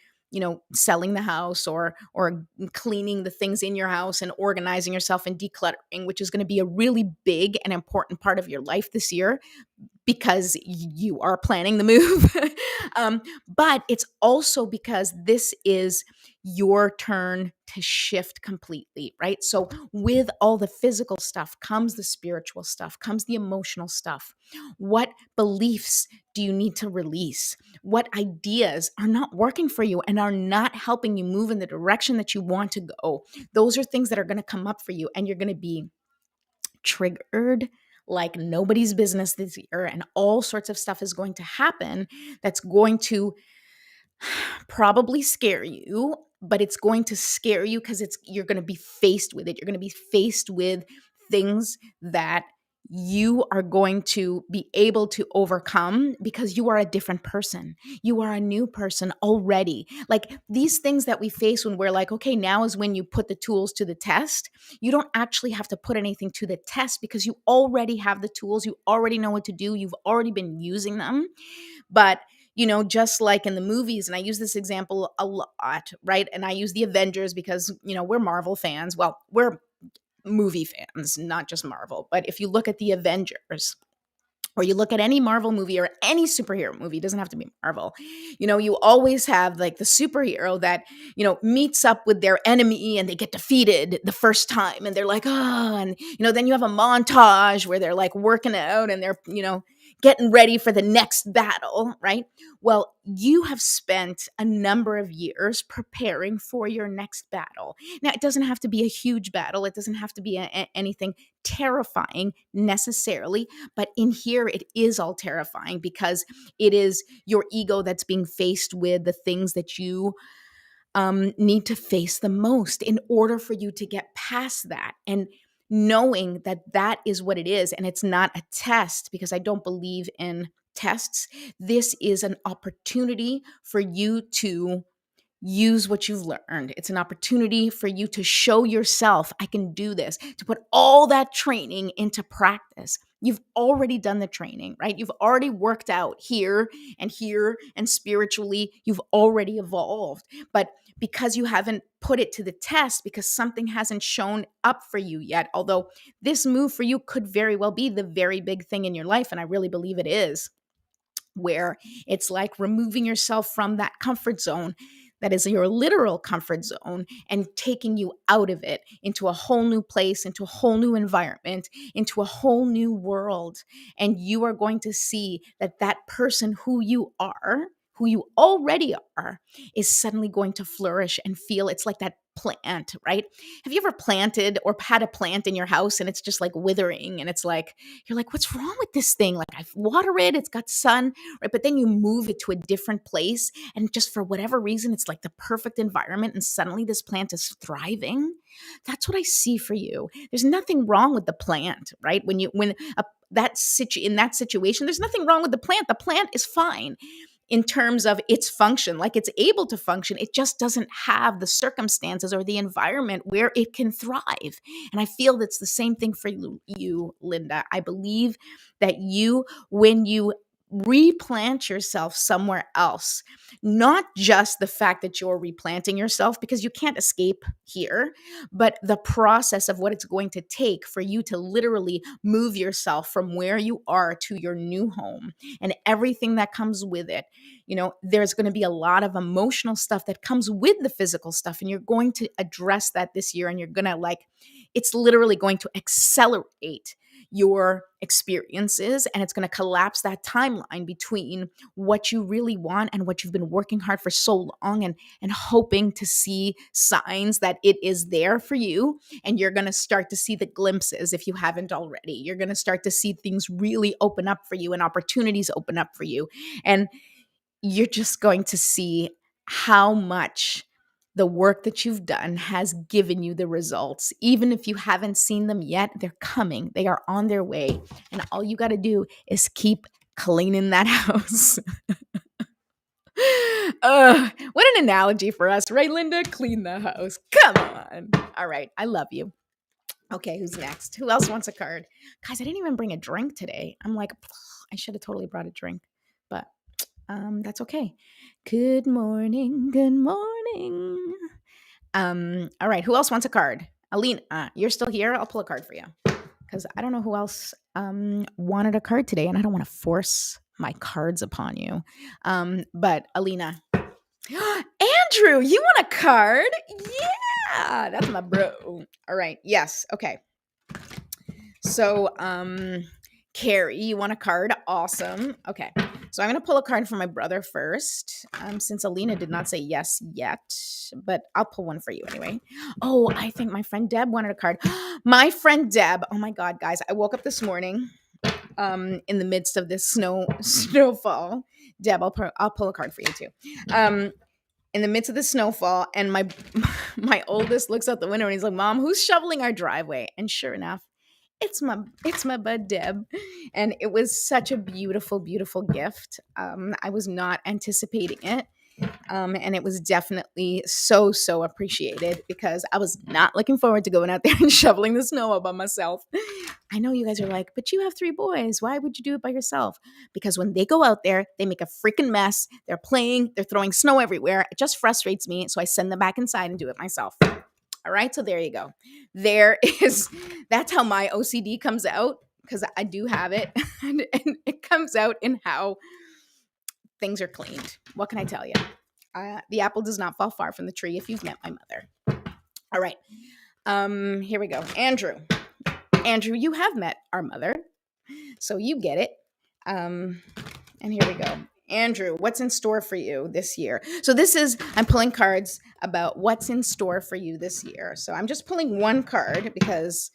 selling the house or cleaning the things in your house and organizing yourself and decluttering, which is going to be a really big and important part of your life this year, because you are planning the move. But it's also because this is your turn to shift completely, right? So with all the physical stuff comes the spiritual stuff, comes the emotional stuff. What beliefs do you need to release? What ideas are not working for you and are not helping you move in the direction that you want to go? Those are things that are going to come up for you, and you're going to be triggered like nobody's business this year, and all sorts of stuff is going to happen that's going to probably scare you, but it's going to scare you because you're going to be faced with it. You're going to be faced with things that you are going to be able to overcome because you are a different person. You are a new person already. Like these things that we face when we're like, okay, now is when you put the tools to the test. You don't actually have to put anything to the test because you already have the tools. You already know what to do. You've already been using them. But just like in the movies, and I use this example a lot, right? And I use the Avengers because, we're Marvel fans. Well, we're movie fans, not just Marvel. But if you look at the Avengers, or you look at any Marvel movie or any superhero movie, it doesn't have to be Marvel, you always have like the superhero that, meets up with their enemy and they get defeated the first time. And they're like, oh, and, then you have a montage where they're like working out and they're, getting ready for the next battle, right? Well, you have spent a number of years preparing for your next battle. Now, it doesn't have to be a huge battle. It doesn't have to be anything terrifying necessarily, but in here it is all terrifying because it is your ego that's being faced with the things that you need to face the most in order for you to get past that. And knowing that that is what it is, and it's not a test, because I don't believe in tests. This is an opportunity for you to use what you've learned. It's an opportunity for you to show yourself, I can do this, to put all that training into practice. You've already done the training, right? You've already worked out here, and spiritually, you've already evolved. But because you haven't put it to the test, because something hasn't shown up for you yet, although this move for you could very well be the very big thing in your life, and I really believe it is, where it's like removing yourself from that comfort zone that is your literal comfort zone and taking you out of it into a whole new place, into a whole new environment, into a whole new world. And you are going to see that that person who you are, who you already are is suddenly going to flourish and feel it's like that plant, right? Have you ever planted or had a plant in your house and it's just like withering and it's like, you're like, what's wrong with this thing? Like I've watered it, it's got sun, right? But then you move it to a different place and just for whatever reason, it's like the perfect environment and suddenly this plant is thriving. That's what I see for you. There's nothing wrong with the plant, right? When in that situation, there's nothing wrong with the plant. The plant is fine in terms of its function, like it's able to function. It just doesn't have the circumstances or the environment where it can thrive. And I feel that's the same thing for you, Linda. I believe that when you replant yourself somewhere else, not just the fact that you're replanting yourself because you can't escape here, but the process of what it's going to take for you to literally move yourself from where you are to your new home and everything that comes with it. There's going to be a lot of emotional stuff that comes with the physical stuff, and you're going to address that this year, and you're going to it's literally going to accelerate your experiences, and it's going to collapse that timeline between what you really want and what you've been working hard for so long and hoping to see signs that it is there for you. And you're going to start to see the glimpses if you haven't already. You're going to start to see things really open up for you and opportunities open up for you. And you're just going to see how much the work that you've done has given you the results. Even if you haven't seen them yet, they're coming. They are on their way. And all you got to do is keep cleaning that house. What an analogy for us, right, Linda? Clean the house. Come on. All right. I love you. Okay, who's next? Who else wants a card? Guys, I didn't even bring a drink today. I'm like, I should have totally brought a drink, but that's okay. Good morning. Good morning. All right. Who else wants a card? Alina, you're still here. I'll pull a card for you because I don't know who else wanted a card today, and I don't want to force my cards upon you. But Alina, Andrew, you want a card? Yeah, that's my bro. All right. Yes. Okay. So, Carrie, you want a card? Awesome. Okay. So I'm going to pull a card for my brother first, since Alina did not say yes yet, but I'll pull one for you anyway. Oh, I think my friend Deb wanted a card. My friend Deb. Oh my God, guys. I woke up this morning in the midst of this snowfall. Deb, I'll pull a card for you too. In the midst of the snowfall, and my oldest looks out the window and he's like, "Mom, who's shoveling our driveway?" And sure enough, it's my bud Deb, and it was such a beautiful, beautiful gift. I was not anticipating it, and it was definitely so appreciated because I was not looking forward to going out there and shoveling the snow all by myself. I know you guys are like, but you have 3 boys. Why would you do it by yourself? Because when they go out there, they make a freaking mess. They're playing, they're throwing snow everywhere. It just frustrates me, so I send them back inside and do it myself. All right, so there you go. That's how my OCD comes out, because I do have it, and it comes out in how things are cleaned. What can I tell you? The apple does not fall far from the tree if you've met my mother. All right, here we go. Andrew, you have met our mother, so you get it. And here we go. Andrew, what's in store for you this year? So I'm pulling cards about what's in store for you this year. So I'm just pulling one card because,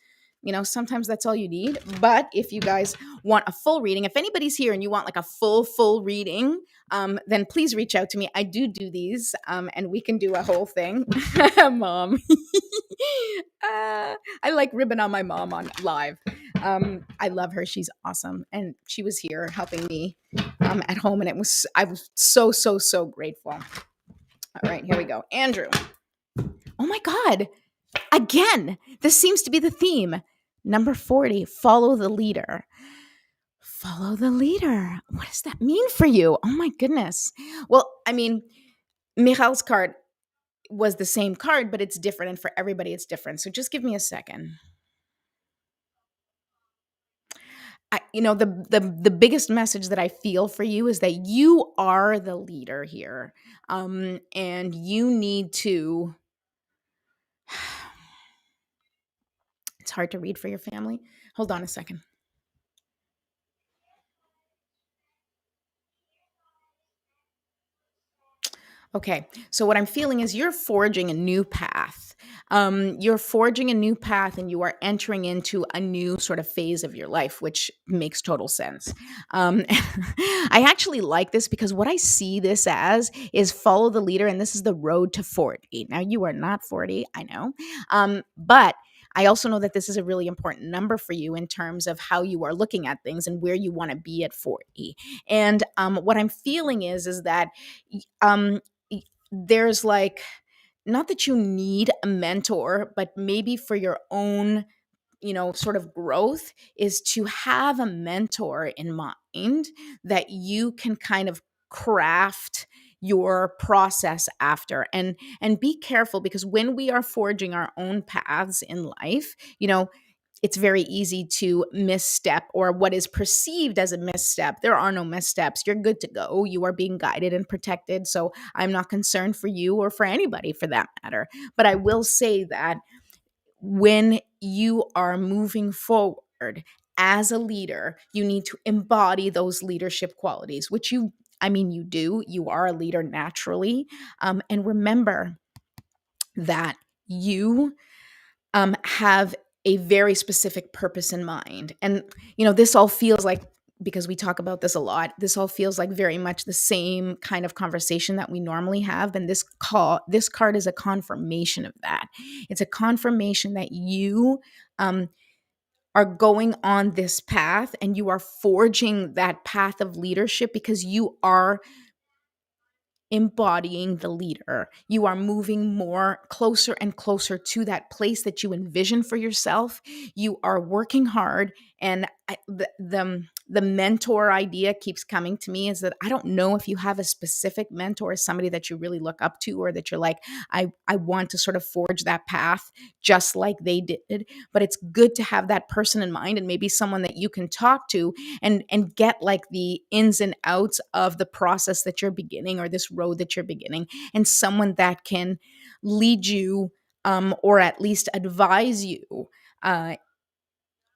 sometimes that's all you need. But if you guys want a full reading, if anybody's here and you want like a full reading, then please reach out to me. I do these, and we can do a whole thing. Mom. I like ribbing on my mom on live. I love her. She's awesome. And she was here helping me at home, and I was so grateful. All right, here we go. Andrew. Oh my God. Again, this seems to be the theme. Number 40, follow the leader. Follow the leader. What does that mean for you? Oh my goodness. Well, I mean, Michal's card was the same card, but it's different, and for everybody it's different. So just give me a second. The biggest message that I feel for you is that you are the leader here, and you need to. It's hard to read for your family. Hold on a second. Okay, so what I'm feeling is you're forging a new path. You're forging a new path and you are entering into a new sort of phase of your life, which makes total sense. I actually like this because what I see this as is follow the leader, and this is the road to 40. Now, you are not 40, I know, but I also know that this is a really important number for you in terms of how you are looking at things and where you want to be at 40. And what I'm feeling is that um, there's like, not that you need a mentor, but maybe for your own, sort of growth, is to have a mentor in mind that you can kind of craft your process after. And be careful, because when we are forging our own paths in life, it's very easy to misstep, or what is perceived as a misstep. There are no missteps. You're good to go. You are being guided and protected. So I'm not concerned for you or for anybody for that matter. But I will say that when you are moving forward as a leader, you need to embody those leadership qualities, which you do. You are a leader naturally. And remember that you have a very specific purpose in mind. And, this all feels like, because we talk about this a lot, this all feels like very much the same kind of conversation that we normally have. And this card is a confirmation of that. It's a confirmation that you are going on this path and you are forging that path of leadership because you are embodying the leader. You are moving more closer and closer to that place that you envision for yourself. You are working hard. And the mentor idea keeps coming to me, is that I don't know if you have a specific mentor, somebody that you really look up to, or that you're like, I want to sort of forge that path just like they did. But it's good to have that person in mind, and maybe someone that you can talk to and get like the ins and outs of the process that you're beginning, or this road that you're beginning, and someone that can lead you, or at least advise you uh,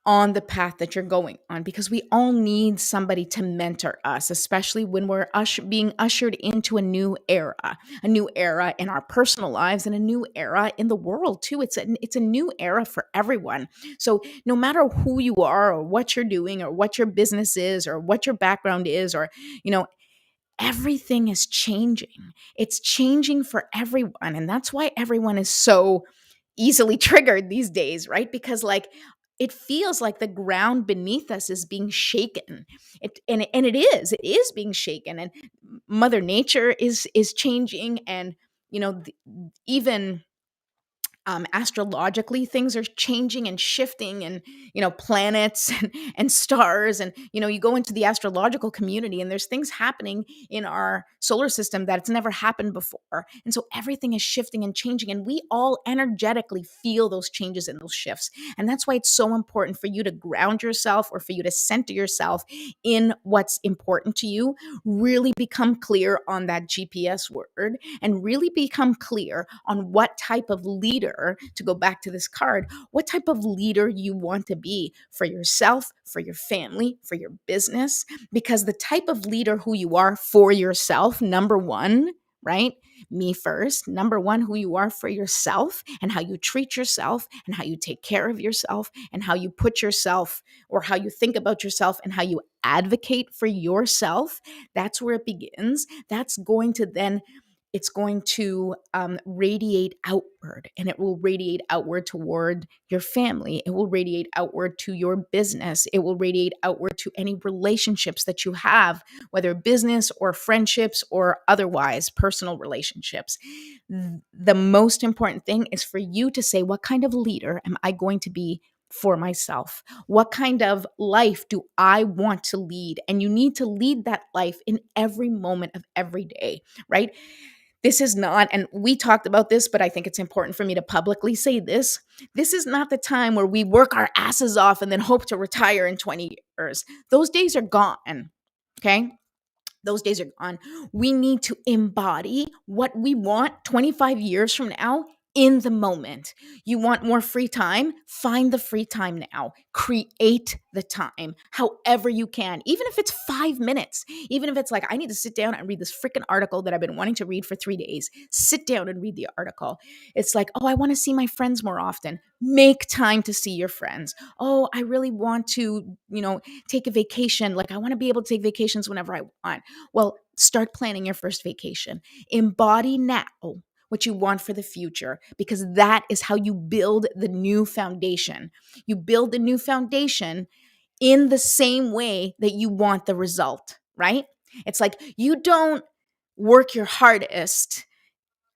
on the path that you're going on, because we all need somebody to mentor us, especially when we're being ushered into a new era in our personal lives, and a new era in the world too. It's a new era for everyone. So no matter who you are, or what you're doing, or what your business is, or what your background is, or you know everything is changing. It's changing for everyone, and that's why everyone is so easily triggered these days, right? Because like, it feels like the ground beneath us is being shaken. It is being shaken, and Mother Nature is changing, and even astrologically, things are changing and shifting, and planets and stars, and you go into the astrological community, and there's things happening in our solar system that it's never happened before. And so everything is shifting and changing, and we all energetically feel those changes and those shifts. And that's why it's so important for you to ground yourself, or for you to center yourself in what's important to you. Really become clear on that GPS word, and really become clear on what type of leader, to go back to this card, what type of leader you want to be for yourself, for your family, for your business. Because the type of leader who you are for yourself, number one, right? Me first. Number one, who you are for yourself, and how you treat yourself, and how you take care of yourself, and how you put yourself, or how you think about yourself, and how you advocate for yourself. That's where it begins. That's going to then, it's going to radiate outward, and it will radiate outward toward your family. It will radiate outward to your business. It will radiate outward to any relationships that you have, whether business or friendships or otherwise personal relationships. The most important thing is for you to say, what kind of leader am I going to be for myself? What kind of life do I want to lead? And you need to lead that life in every moment of every day, right? This is not, and we talked about this, but I think it's important for me to publicly say this. This is not the time where we work our asses off and then hope to retire in 20 years. Those days are gone. Okay. Those days are gone. We need to embody what we want 25 years from now in the moment. You want more free time? Find the free time now. Create the time however you can, even if it's 5 minutes, even if it's like, I need to sit down and read this freaking article that I've been wanting to read for 3 days. Sit down and read the article. It's like, oh, I want to see my friends more often. Make time to see your friends. Oh, I really want to, take a vacation. Like, I want to be able to take vacations whenever I want. Well, start planning your first vacation. Embody now what you want for the future, because that is how you build the new foundation. You build the new foundation in the same way that you want the result, right? It's like you don't work your hardest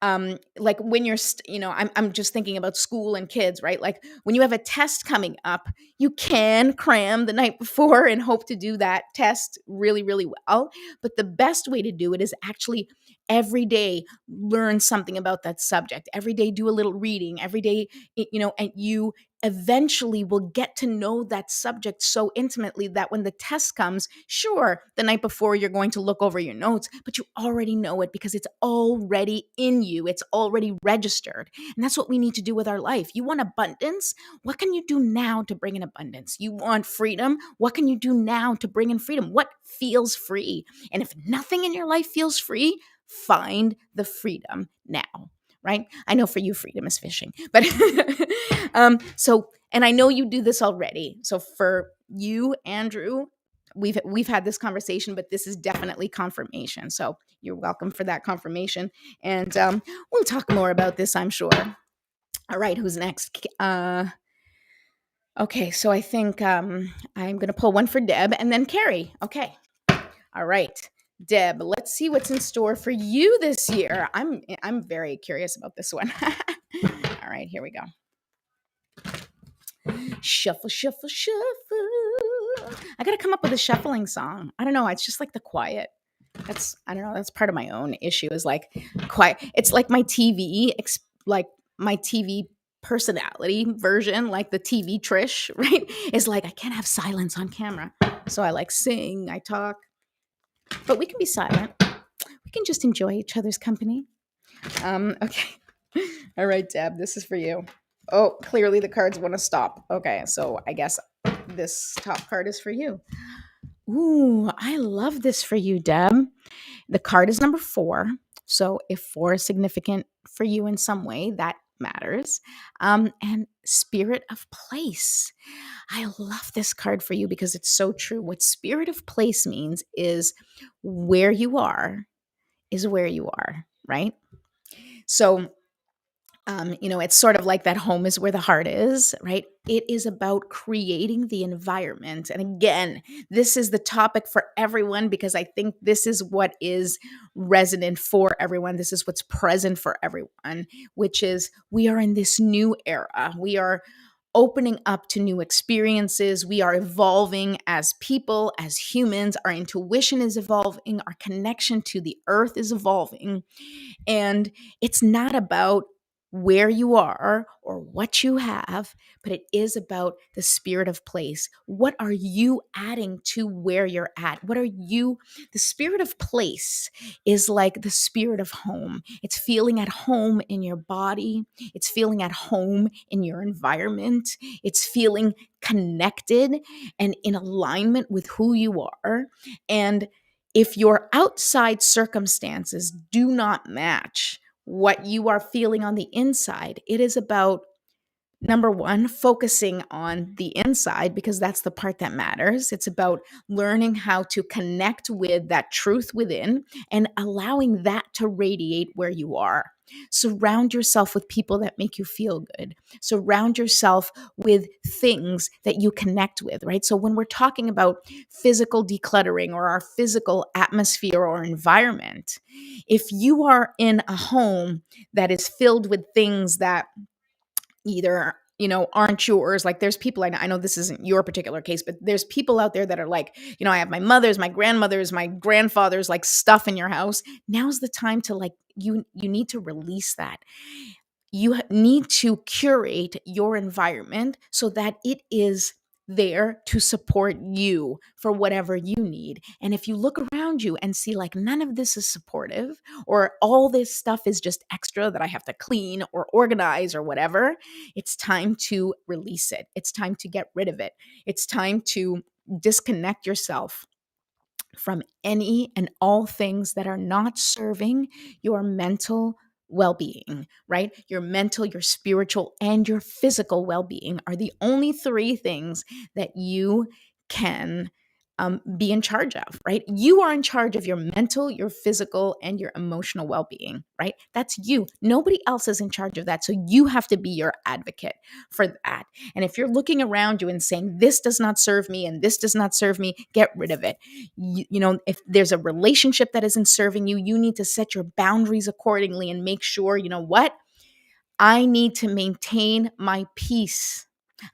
like when you're I'm just thinking about school and kids, right? Like when you have a test coming up, you can cram the night before and hope to do that test really, really well, but the best way to do it is actually every day learn something about that subject. Every day do a little reading. Every day, and you eventually will get to know that subject so intimately that when the test comes, sure, the night before you're going to look over your notes, but you already know it because it's already in you. It's already registered. And that's what we need to do with our life. You want abundance? What can you do now to bring in abundance? You want freedom? What can you do now to bring in freedom? What feels free? And if nothing in your life feels free, find the freedom now. Right? I know for you, freedom is fishing, but and I know you do this already. So for you, Andrew, we've had this conversation, but this is definitely confirmation. So you're welcome for that confirmation, and we'll talk more about this, I'm sure. All right, who's next? Okay, so I think I'm going to pull one for Deb and then Carrie. Okay, all right. Deb, let's see what's in store for you this year. I'm very curious about this one. All right, here we go. Shuffle, shuffle, shuffle. I got to come up with a shuffling song. I don't know. It's just like the quiet. I don't know. That's part of my own issue is like quiet. It's like my TV, like my TV personality version, like the TV Trish, right? Is like, I can't have silence on camera. So I like sing, I talk, but we can be silent. We can just enjoy each other's company. Okay. All right, Deb, this is for you. Oh, clearly the cards want to stop. Okay, so I guess this top card is for you. Ooh, I love this for you, Deb. The card is number 4. So if 4 is significant for you in some way, that matters. And spirit of place. I love this card for you because it's so true. What spirit of place means is where you are is where you are, right? So it's sort of like that home is where the heart is, right? It is about creating the environment. And again, this is the topic for everyone because I think this is what is resonant for everyone. This is what's present for everyone, which is we are in this new era. We are opening up to new experiences. We are evolving as people, as humans. Our intuition is evolving. Our connection to the earth is evolving. And it's not about where you are or what you have, but it is about the spirit of place. What are you adding to where you're at? The spirit of place is like the spirit of home. It's feeling at home in your body. It's feeling at home in your environment. It's feeling connected and in alignment with who you are. And if your outside circumstances do not match what you are feeling on the inside, it is about number 1, focusing on the inside because that's the part that matters. It's about learning how to connect with that truth within and allowing that to radiate where you are. Surround yourself with people that make you feel good. Surround yourself with things that you connect with, right? So when we're talking about physical decluttering or our physical atmosphere or environment, if you are in a home that is filled with things that either aren't yours, like there's people I know this isn't your particular case, but there's people out there that are like, I have my mother's, my grandmother's, my grandfather's like stuff in your house. Now's the time to like you need to release that. You need to curate your environment so that it is there to support you for whatever you need. And if you look around you and see like none of this is supportive, or all this stuff is just extra that I have to clean or organize or whatever, it's time to release it. It's time to get rid of it. It's time to disconnect yourself from any and all things that are not serving your mental well-being, right? Your mental, your spiritual, and your physical well-being are the only three things that you can be in charge of, right? You are in charge of your mental, your physical, and your emotional well-being, right? That's you. Nobody else is in charge of that. So you have to be your advocate for that. And if you're looking around you and saying, this does not serve me and this does not serve me, get rid of it. If there's a relationship that isn't serving you, you need to set your boundaries accordingly and make sure, you know what? I need to maintain my peace.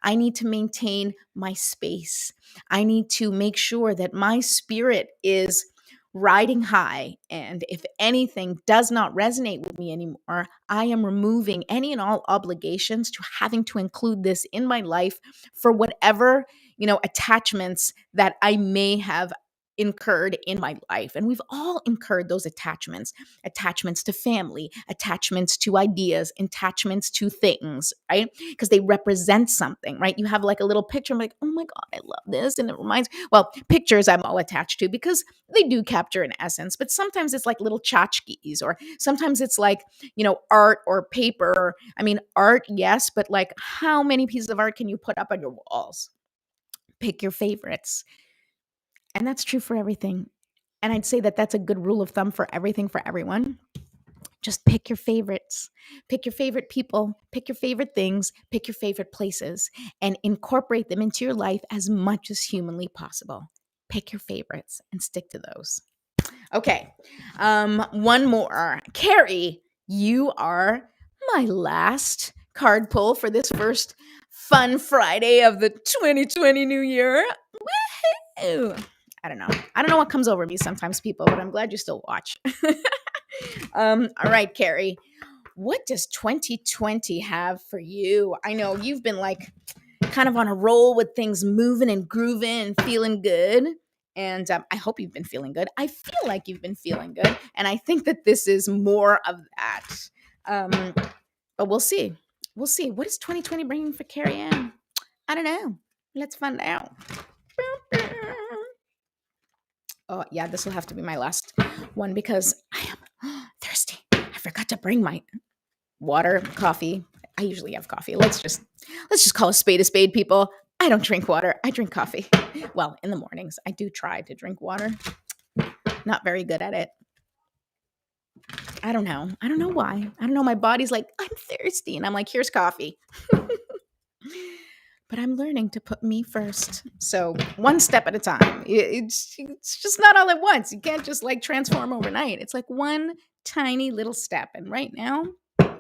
I need to maintain my space. I need to make sure that my spirit is riding high. And if anything does not resonate with me anymore, I am removing any and all obligations to having to include this in my life for whatever, attachments that I may have incurred in my life. And we've all incurred those attachments to family, attachments to ideas, attachments to things, right? Because they represent something, right? You have like a little picture. I'm like, oh my God, I love this. And it reminds, well, pictures I'm all attached to because they do capture an essence, but sometimes it's like little tchotchkes, or sometimes it's like, art or paper. I mean, art, yes, but like how many pieces of art can you put up on your walls? Pick your favorites. And that's true for everything. And I'd say that that's a good rule of thumb for everything, for everyone. Just pick your favorites, pick your favorite people, pick your favorite things, pick your favorite places, and incorporate them into your life as much as humanly possible. Pick your favorites and stick to those. Okay, one more. Carrie, you are my last card pull for this first fun Friday of the 2020 new year. Woohoo! I don't know. I don't know what comes over me sometimes, people, but I'm glad you still watch. All right, Carrie, what does 2020 have for you? I know you've been like kind of on a roll with things moving and grooving and feeling good. And I hope you've been feeling good. I feel like you've been feeling good. And I think that this is more of that. But we'll see. We'll see. What is 2020 bringing for Carrie Ann? I don't know. Let's find out. Oh, yeah, this will have to be my last one because I am thirsty. I forgot to bring my water, coffee. I usually have coffee. Let's just call a spade, people. I don't drink water. I drink coffee. Well, in the mornings, I do try to drink water. Not very good at it. I don't know. I don't know why. I don't know. My body's like, I'm thirsty. And I'm like, here's coffee. But I'm learning to put me first. So one step at a time. It's just not all at once. You can't just like transform overnight. It's like one tiny little step. And right now,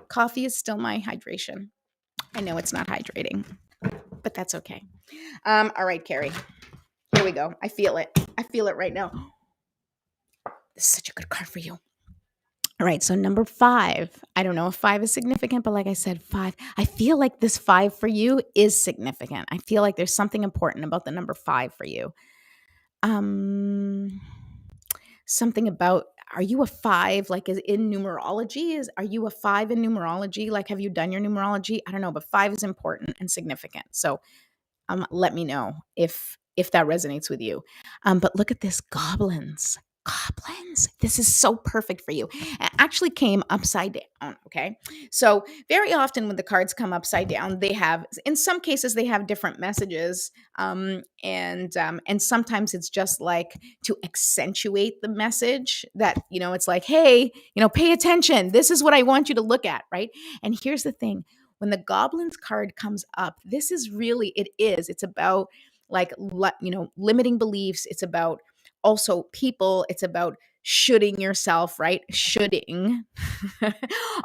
coffee is still my hydration. I know it's not hydrating, but that's okay. All right, Carrie. Here we go. I feel it. I feel it right now. This is such a good card for you. All right, so number 5. I don't know if 5 is significant, but like I said, 5. I feel like this 5 for you is significant. I feel like there's something important about the number 5 for you. Something about, are you a 5? Like, is in numerology? Are you a 5 in numerology? Like, have you done your numerology? I don't know, but 5 is important and significant. So, let me know if that resonates with you. But look at this, goblins. This is so perfect for you. It actually came upside down. Okay. So very often when the cards come upside down, they have, in some cases, they have different messages. And sometimes it's just like to accentuate the message that, it's like, hey, pay attention. This is what I want you to look at. Right. And here's the thing. When the goblins card comes up, this is really, it's about like, limiting beliefs. It's about also people. It's about shoulding yourself, right? Shoulding.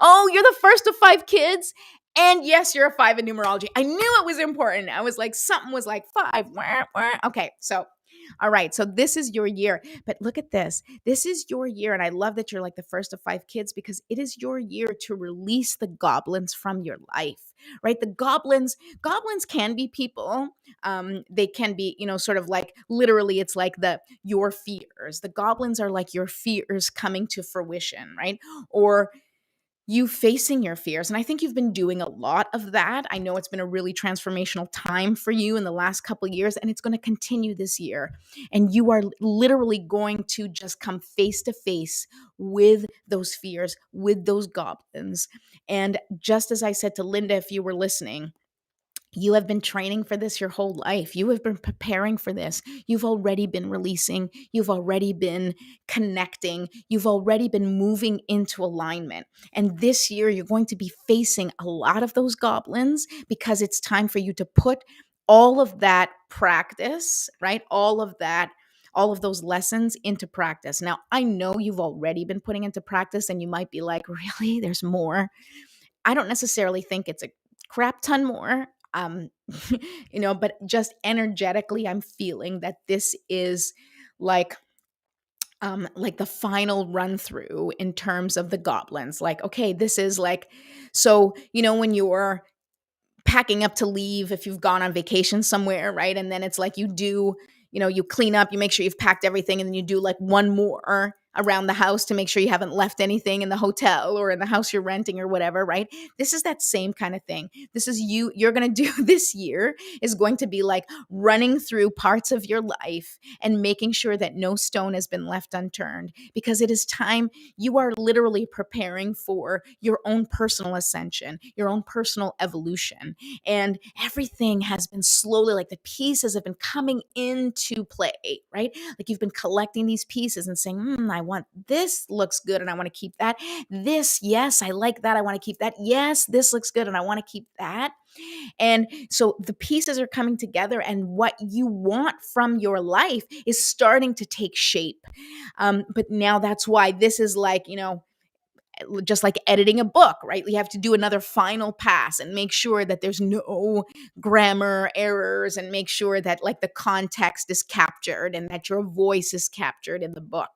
Oh, you're the first of 5 kids. And yes, you're a 5 in numerology. I knew it was important. I was like, something was like 5. Okay. So All right. So this is your year. But look at this. This is your year. And I love that you're like the first of 5 kids, because it is your year to release the goblins from your life, right? The goblins can be people. They can be, sort of like literally it's like your fears. The goblins are like your fears coming to fruition, right? Or you facing your fears. And I think you've been doing a lot of that. I know it's been a really transformational time for you in the last couple of years, and it's going to continue this year. And you are literally going to just come face to face with those fears, with those goblins. And just as I said to Linda, if you were listening, you have been training for this your whole life. You have been preparing for this. You've already been releasing. You've already been connecting. You've already been moving into alignment. And this year, you're going to be facing a lot of those goblins, because it's time for you to put all of that practice, right? All of those lessons into practice. Now, I know you've already been putting into practice, and you might be like, really? There's more? I don't necessarily think it's a crap ton more. Um, but just energetically, I'm feeling that this is like the final run through in terms of the goblins. Like, okay, this is like, so, when you're packing up to leave, if you've gone on vacation somewhere, right? And then it's like you clean up, you make sure you've packed everything, and then you do like one more around the house to make sure you haven't left anything in the hotel or in the house you're renting or whatever, right? This is that same kind of thing. This is you're going to do this year is going to be like running through parts of your life and making sure that no stone has been left unturned, because it is time. You are literally preparing for your own personal ascension, your own personal evolution. And everything has been slowly, like the pieces have been coming into play, right? Like you've been collecting these pieces and saying, I want this, looks good, and I want to keep that. This, yes, I like that, I want to keep that. Yes, this looks good, and I want to keep that. And so the pieces are coming together, and what you want from your life is starting to take shape. But now that's why this is like, just like editing a book, right? You have to do another final pass and make sure that there's no grammar errors, and make sure that like the context is captured and that your voice is captured in the book.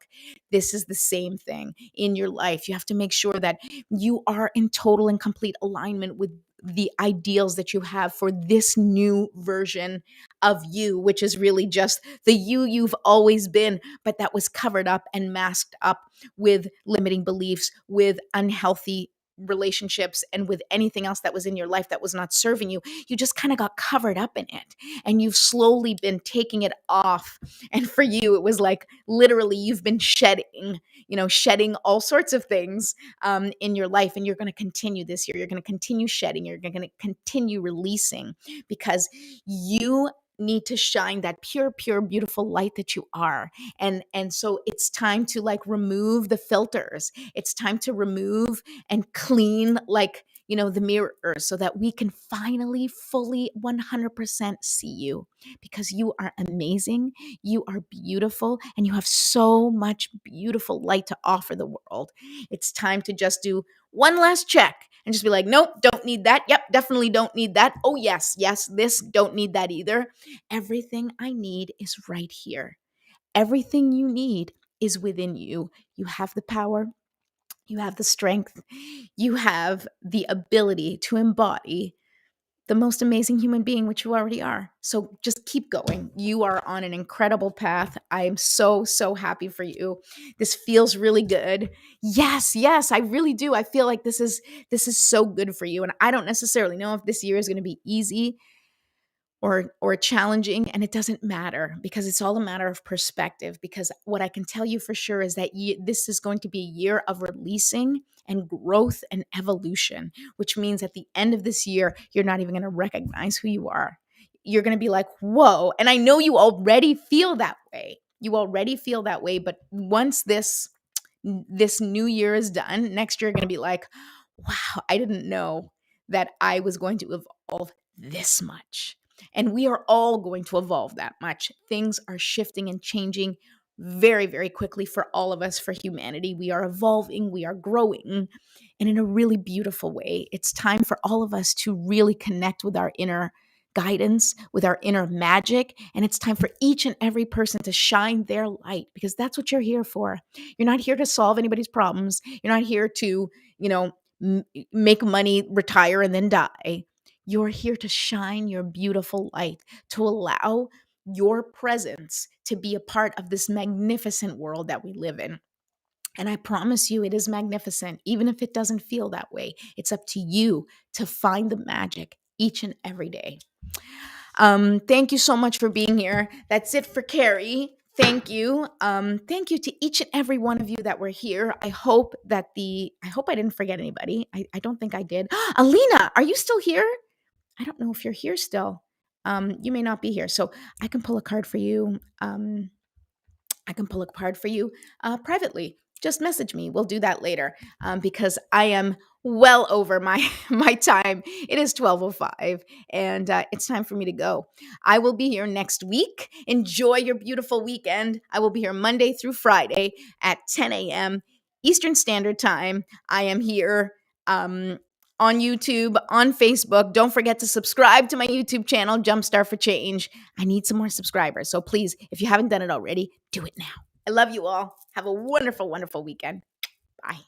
This is the same thing in your life. You have to make sure that you are in total and complete alignment with the ideals that you have for this new version of you, which is really just the you've always been, but that was covered up and masked up with limiting beliefs, with unhealthy relationships, and with anything else that was in your life that was not serving you. You just kind of got covered up in it, and you've slowly been taking it off. And for you, it was like literally you've been shedding all sorts of things in your life. And you're going to continue this year. You're going to continue shedding. You're going to continue releasing, because you need to shine that pure, beautiful light that you are. And so it's time to like remove the filters. It's time to remove and clean like, the mirror, so that we can finally fully 100% see you, because you are amazing. You are beautiful, and you have so much beautiful light to offer the world. It's time to just do one last check and just be like, nope, don't need that. Yep, definitely don't need that. Oh, yes, this, don't need that either. Everything I need is right here. Everything you need is within you. You have the power. You have the strength. You have the ability to embody the most amazing human being, which you already are. So just keep going. You are on an incredible path. I am so, so happy for you. This feels really good. Yes, I really do. I feel like this is so good for you. And I don't necessarily know if this year is going to be easy or challenging, and it doesn't matter, because it's all a matter of perspective. Because what I can tell you for sure is that this is going to be a year of releasing and growth and evolution, which means at the end of this year, you're not even going to recognize who you are. You're going to be like, whoa. And I know you already feel that way. But once this new year is done, next year you're going to be like, wow, I didn't know that I was going to evolve this much. And we are all going to evolve that much. Things are shifting and changing very, very quickly for all of us, for humanity. We are evolving, we are growing, and in a really beautiful way. It's time for all of us to really connect with our inner guidance, with our inner magic. And it's time for each and every person to shine their light, because that's what you're here for. You're not here to solve anybody's problems. You're not here to, make money, retire, and then die. You're here to shine your beautiful light, to allow your presence to be a part of this magnificent world that we live in. And I promise you, it is magnificent, even if it doesn't feel that way. It's up to you to find the magic each and every day. Thank you so much for being here. That's it for Carrie. Thank you. Thank you to each and every one of you that were here. I hope I didn't forget anybody. I don't think I did. Alina, are you still here? I don't know if you're here still. You may not be here. So I can pull a card for you. Privately. Just message me. We'll do that later, because I am well over my my time. It is 12:05, and it's time for me to go. I will be here next week. Enjoy your beautiful weekend. I will be here Monday through Friday at 10 a.m. Eastern Standard Time. I am here on YouTube, on Facebook. Don't forget to subscribe to my YouTube channel, Jumpstart for Change. I need some more subscribers. So please, if you haven't done it already, do it now. I love you all. Have a wonderful, wonderful weekend. Bye.